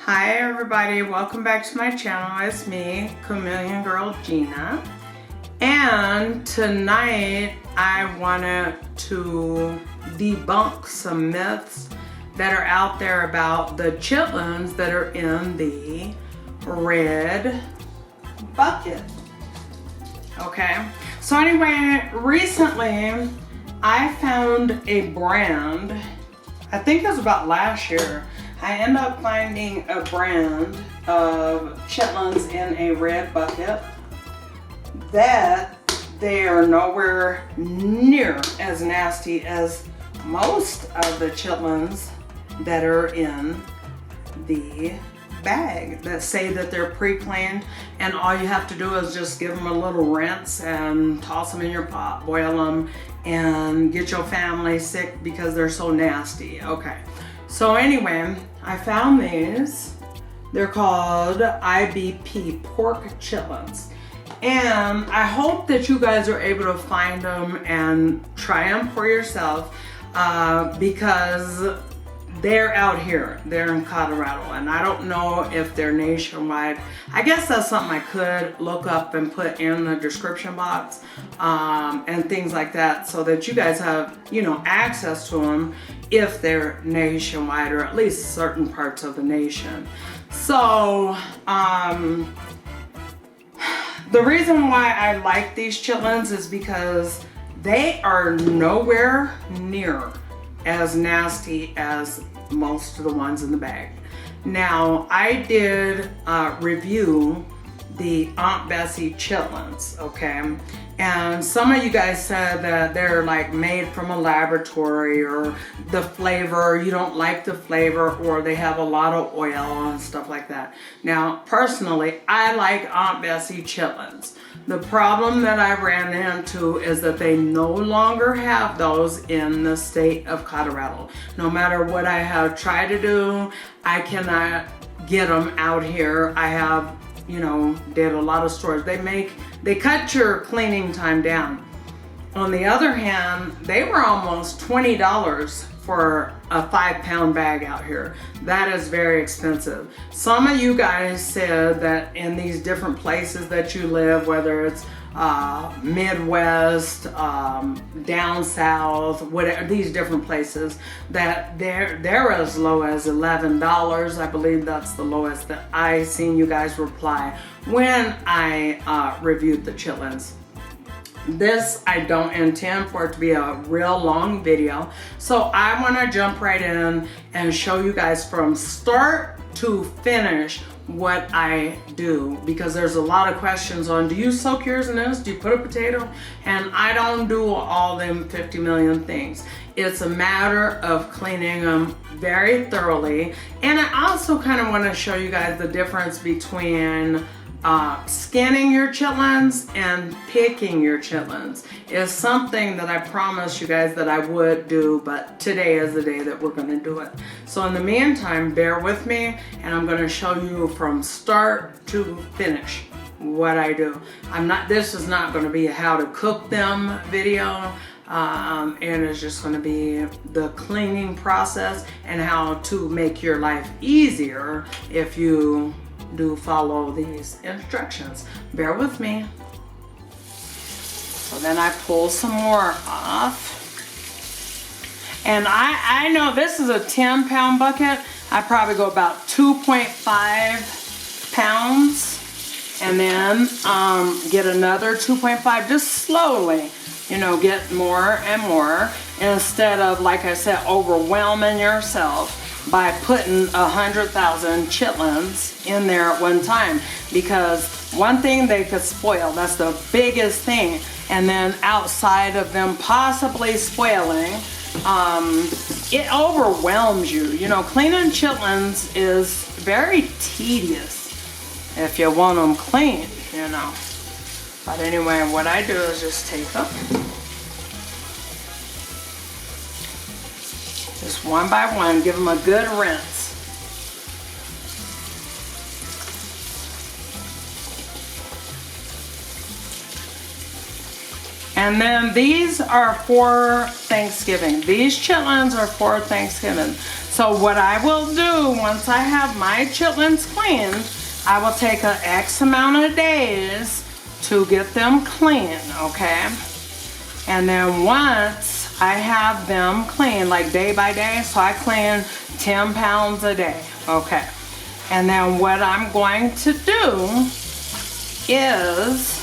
Hi everybody, welcome back to my channel. It's me, Chameleon Girl Gina. And tonight I wanted to debunk some myths that are out there about the chitlins that are in the red bucket. Okay, so anyway, recently I found a brand, I think it was about last year. I ended up finding a brand of chitlins in a red bucket that they are nowhere near as nasty as most of the chitlins that are in the bag that say that they're pre-cleaned and all you have to do is just give them a little rinse and toss them in your pot, boil them, and get your family sick because they're so nasty. Okay. So anyway, I found these. They're called IBP Pork Chitterlings. And I hope that you guys are able to find them and try them for yourself because they're out here. They're in Colorado and I don't know if they're nationwide. I guess that's something I could look up and put in the description box and things like that so that you guys have, access to them if they're nationwide or at least certain parts of the nation. So, the reason why I like these chitlins is because they are nowhere near as nasty as most of the ones in the bag. Now, I did review the Aunt Bessie chitlins, okay? And some of you guys said that they're like made from a laboratory or the flavor, you don't like the flavor, or they have a lot of oil and stuff like that. Now, personally, I like Aunt Bessie chitlins. The problem that I ran into is that they no longer have those in the state of Colorado. No matter what I have tried to do, I cannot get them out here. I have, did a lot of stores. They cut your cleaning time down. On the other hand, they were almost $20 for a 5-pound bag out here. That is very expensive. Some of you guys said that in these different places that you live, whether it's Midwest, down south, whatever, these different places, that they're as low as $11. I believe that's the lowest that I seen you guys reply when I reviewed the chitlins. This, I don't intend for it to be a real long video, so I want to jump right in and show you guys from start to finish what I do, because there's a lot of questions on, do you soak yours in this? Do you put a potato? And I don't do all them 50 million things. It's a matter of cleaning them very thoroughly. And I also kind of want to show you guys the difference between scanning your chitlins and picking your chitlins is something that I promised you guys that I would do, but today is the day that we're going to do it. So in the meantime, bear with me and I'm going to show you from start to finish what I do. This is not going to be a how to cook them video. And it's just going to be the cleaning process and how to make your life easier if you do follow these instructions. Bear with me. So then I pull some more off. And I know this is a 10-pound bucket. I probably go about 2.5 pounds and then get another 2.5, just slowly, get more and more instead of, like I said, overwhelming yourself by putting 100,000 chitlins in there at one time, because one thing, they could spoil. That's the biggest thing. And then outside of them possibly spoiling, it overwhelms you. Cleaning chitlins is very tedious if you want them clean, But anyway, what I do is just take them, just one by one, give them a good rinse. And then these are for Thanksgiving. These chitlins are for Thanksgiving. So what I will do once I have my chitlins cleaned, I will take an X amount of days to get them clean, okay? And then once I have them clean, like day by day, so I clean 10 pounds a day, okay? And then what I'm going to do is,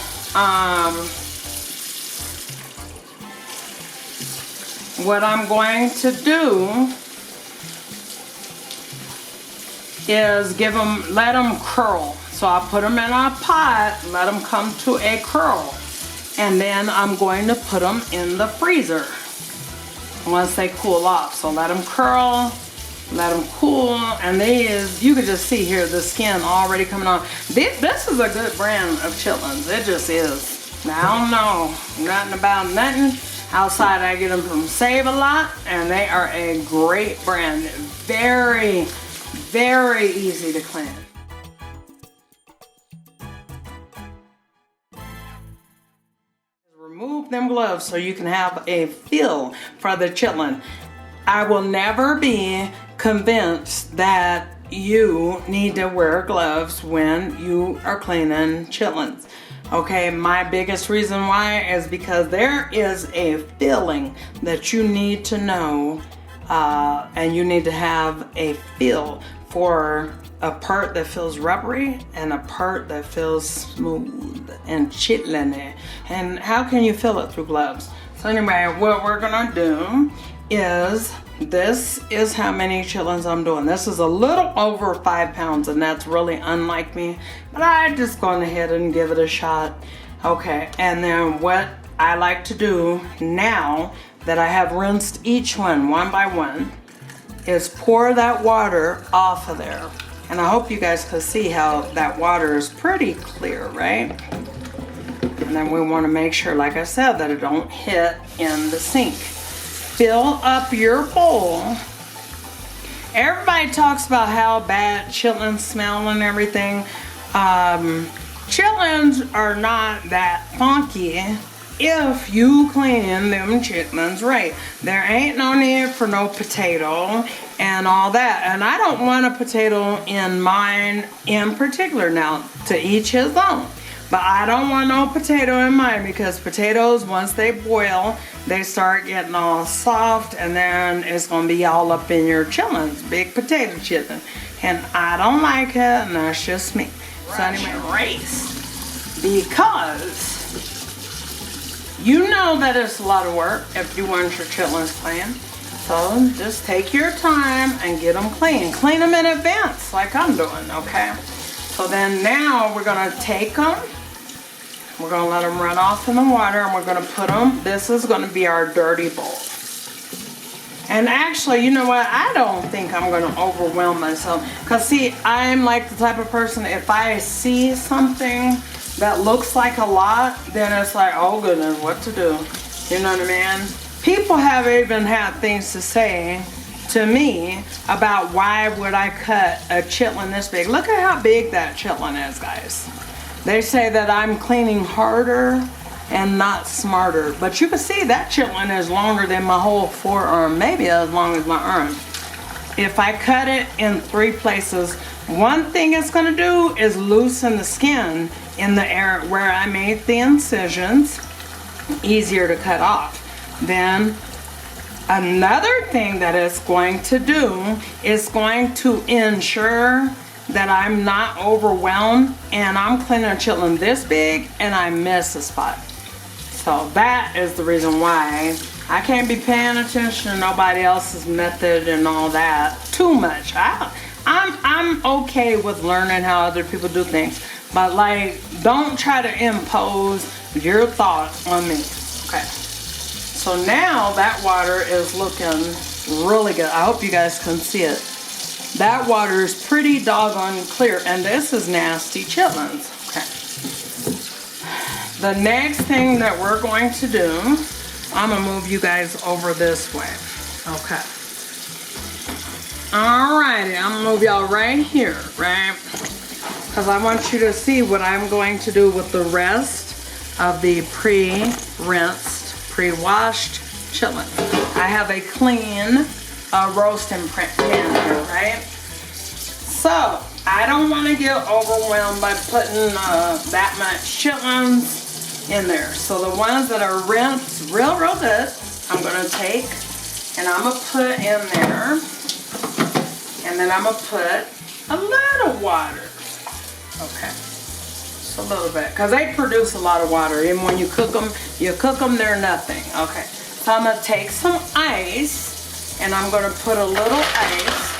let them curl. So I'll put them in a pot, let them come to a curl. And then I'm going to put them in the freezer once they cool off. So let them curl, let them cool, and these, you can just see here the skin already coming on. This is a good brand of chitlins, it just is. Now I don't know nothing about nothing. Outside I get them from Save A Lot, and they are a great brand. Very, very easy to clean. Remove them gloves so you can have a feel for the chitlin. I will never be convinced that you need to wear gloves when you are cleaning chitlins. Okay, my biggest reason why is because there is a feeling that you need to know, and you need to have a feel for a part that feels rubbery and a part that feels smooth and chitliny. And how can you feel it through gloves? So anyway, what we're gonna do is, this is how many chitlins I'm doing. This is a little over 5 pounds, and that's really unlike me, but I just gone ahead and give it a shot. Okay, and then what I like to do now that I have rinsed each one by one is pour that water off of there. And I hope you guys can see how that water is pretty clear, right? And then we want to make sure, like I said, that it don't hit in the sink. Fill up your bowl. Everybody talks about how bad chitlins smell and everything. Chitlins are not that funky if you clean them chitlins right. There ain't no need for no potato and all that. And I don't want a potato in mine in particular. Now, to each his own. But I don't want no potato in mine, because potatoes, once they boil, they start getting all soft, and then it's gonna be all up in your chitlins, big potato chitlin. And I don't like it, and that's just me. So anyway, race, because you know that it's a lot of work if you want your chitlins clean. So just take your time and get them clean. Clean them in advance, like I'm doing, okay? So then now we're gonna take them. We're gonna let them run off in the water, and we're gonna put them, this is gonna be our dirty bowl. And actually, you know what? I don't think I'm gonna overwhelm myself. Cause see, I'm like the type of person, if I see something that looks like a lot, then it's like, oh goodness, what to do? You know what I mean? People have even had things to say to me about why would I cut a chitlin this big. Look at how big that chitlin is, guys. They say that I'm cleaning harder and not smarter. But you can see that chitlin is longer than my whole forearm, maybe as long as my arm. If I cut it in 3 places, one thing it's gonna do is loosen the skin in the area where I made the incisions, easier to cut off. Then another thing that it's going to do is going to ensure that I'm not overwhelmed, and I'm cleaning a chitlin this big and I miss a spot. So that is the reason why I can't be paying attention to nobody else's method and all that too much. I'm okay with learning how other people do things, but like, don't try to impose your thoughts on me. Okay. So now that water is looking really good. I hope you guys can see it. That water is pretty doggone clear, and this is nasty chitlins. Okay. The next thing that we're going to do, I'm gonna move you guys over this way. Okay. Alrighty, I'm gonna move y'all right here, right? Because I want you to see what I'm going to do with the rest of the pre-rinsed, pre-washed chitlins. I have a clean roasting pan here, right? So I don't want to get overwhelmed by putting that much chitlins in there. So the ones that are rinsed real good, I'm gonna take and I'm gonna put in there, and then I'm gonna put a little water. Okay, just a little bit, because they produce a lot of water. Even when you cook them, they're nothing. Okay, so I'm gonna take some ice, and I'm gonna put a little ice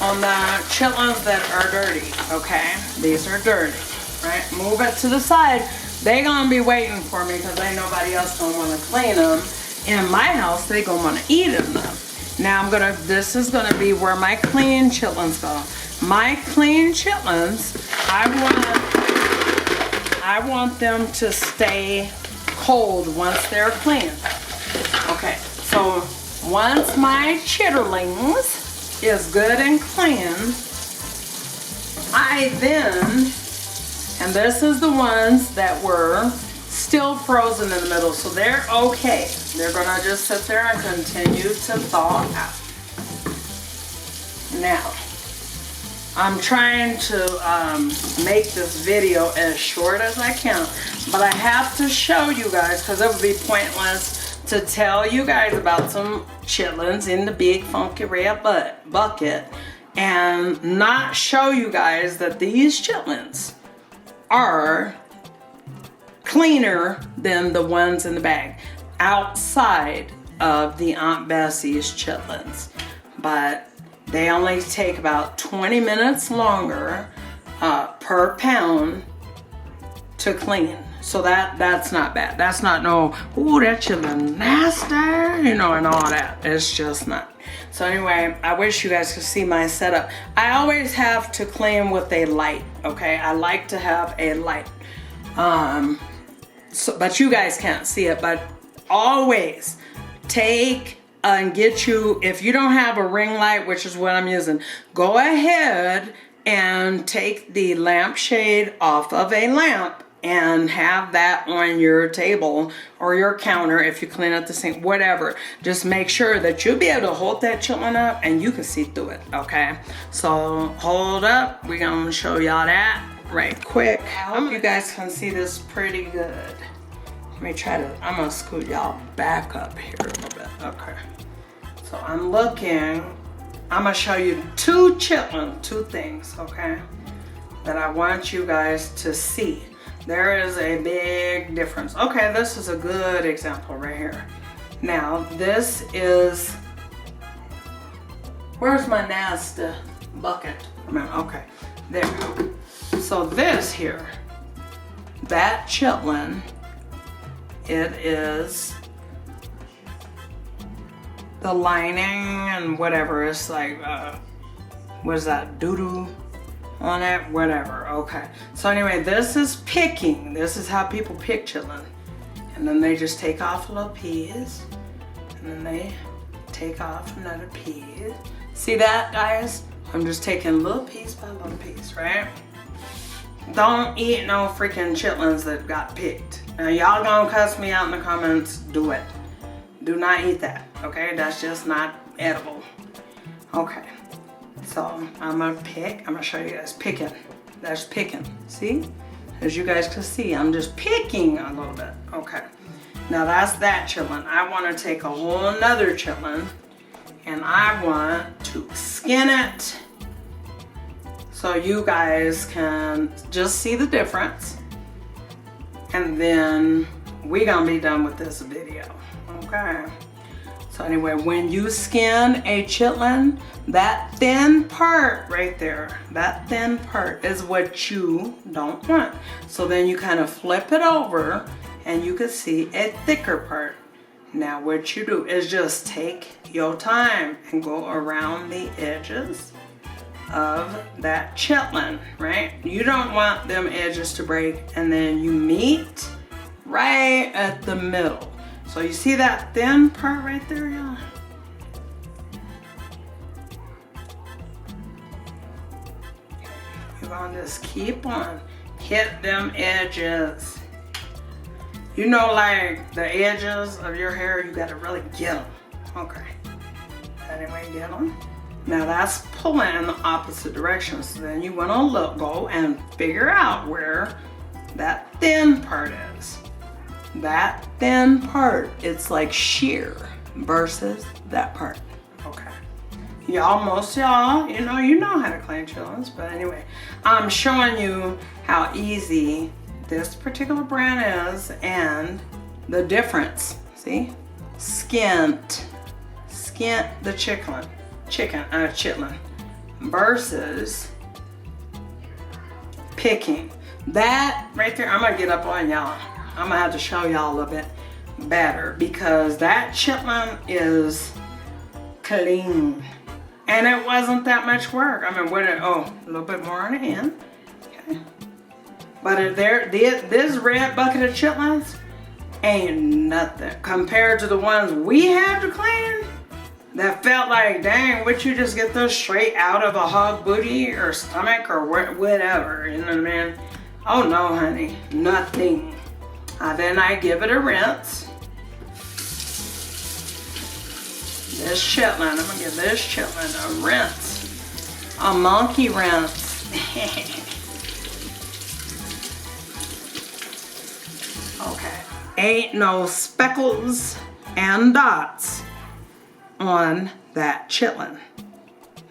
on the chitlins that are dirty. Okay, these are dirty, right? Move it to the side. They gonna be waiting for me because ain't nobody else gonna want to clean them. In my house, they gonna want to eat them. Now this is gonna be where my clean chitlins go. My clean chitlins, I want them to stay cold once they're clean. Okay, so once my chitterlings is good and clean, I then, and this is the ones that were still frozen in the middle, so they're okay. They're gonna just sit there and continue to thaw out. Now, I'm trying to make this video as short as I can, but I have to show you guys, because it would be pointless to tell you guys about some chitlins in the big funky red bucket and not show you guys that these chitlins are cleaner than the ones in the bag outside of the Aunt Bessie's chitlins. But they only take about 20 minutes longer per pound to clean. So that's not bad. That's not no, ooh, that chitlin nasty, you know, and all that. It's just not. So anyway, I wish you guys could see my setup. I always have to clean with a light, okay? I like to have a light. But you guys can't see it, but always take and get you, if you don't have a ring light, which is what I'm using, go ahead and take the lampshade off of a lamp and have that on your table or your counter if you clean up the sink, whatever. Just make sure that you'll be able to hold that chitlin up and you can see through it, okay? So hold up, we're gonna show y'all that right quick. I hope you guys can see this pretty good. Let me try to, I'm gonna scoot y'all back up here a little bit, okay. So I'm gonna show you two things, okay, that I want you guys to see. There is a big difference. Okay, this is a good example right here. Now, this is, where's my nasty bucket? Okay, there. So this here, that chitlin, it is the lining and whatever. It's like, what is that, doo-doo on it? Whatever, okay. So anyway, this is picking. This is how people pick chitlin. And then they just take off a little piece, and then they take off another piece. See that, guys? I'm just taking little piece by little piece, right? Don't eat no freaking chitlins that got picked. Now y'all gonna cuss me out in the comments, do it. Do not eat that, okay? That's just not edible. Okay, so I'm gonna show you guys picking. That's picking, see? As you guys can see, I'm just picking a little bit, okay. Now that's that chitlin. I wanna take a whole nother chitlin and I want to skin it so you guys can just see the difference. And then we're gonna be done with this video, okay? So anyway, when you skin a chitlin, that thin part right there, that thin part is what you don't want. So then you kind of flip it over and you can see a thicker part. Now what you do is just take your time and go around the edges of that chitlin, right? You don't want them edges to break, and then you meet right at the middle. So you see that thin part right there, y'all? You're gonna just keep on hit them edges. You know, like the edges of your hair, you gotta really get them, Okay. Anyway, get them. Now that's pulling in the opposite direction. So then you want to go and figure out where that thin part is. That thin part, it's like sheer versus that part. Okay. Y'all, most y'all, you know how to clean chitlins, but anyway, I'm showing you how easy this particular brand is and the difference. See? Skint the chitlin versus picking. That right there, I'm gonna get up on y'all. I'm gonna have to show y'all a little bit better because that chitlin is clean. And it wasn't that much work. I mean, a little bit more on the end. Okay. But this red bucket of chitlins ain't nothing compared to the ones we have to clean that felt like, dang, would you just get those straight out of a hog booty or stomach or whatever, you know what I mean? Oh no, honey, nothing. Then I give it a rinse. This chitlin, I'm gonna give this chitlin a rinse. A monkey rinse. Okay. Ain't no speckles and dots on that chitlin.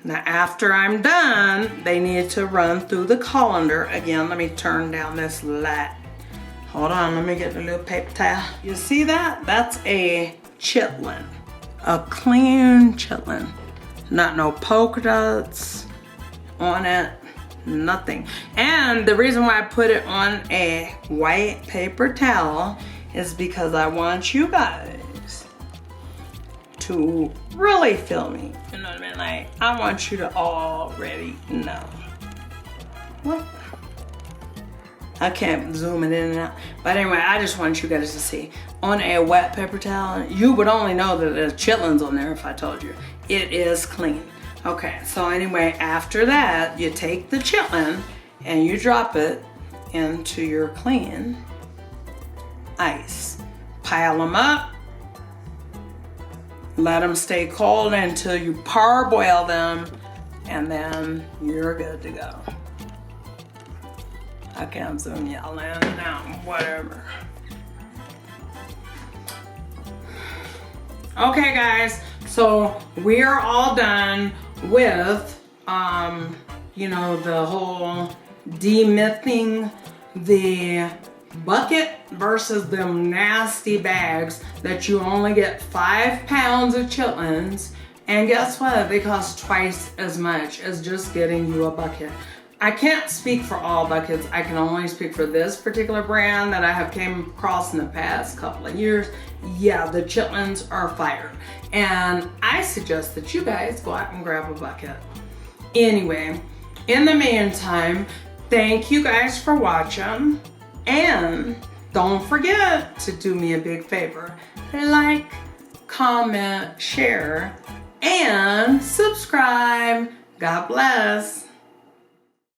Now after I'm done, they need to run through the colander. Again, let me turn down this light. Hold on, let me get the little paper towel. You see that? That's a chitlin. A clean chitlin. Not no polka dots on it. Nothing. And the reason why I put it on a white paper towel is because I want you guys to really feel me. You know what I mean? Like, I want you to already know. What? I can't zoom it in and out. But anyway, I just want you guys to see. On a wet paper towel, you would only know that there's chitlins on there if I told you. It is clean. Okay, so anyway, after that, you take the chitlin and you drop it into your clean ice. Pile them up. Let them stay cold until you parboil them, and then you're good to go. I can't zoom y'all in now, whatever. Okay guys, so we're all done with, the whole demything the bucket versus them nasty bags that you only get 5 pounds of chitlins, and guess what? They cost twice as much as just getting you a bucket. I can't speak for all buckets. I can only speak for this particular brand that I have came across in the past couple of years. Yeah, the chitlins are fire. And I suggest that you guys go out and grab a bucket. Anyway, in the meantime, thank you guys for watching. And don't forget to do me a big favor. Like, comment, share, and subscribe. God bless.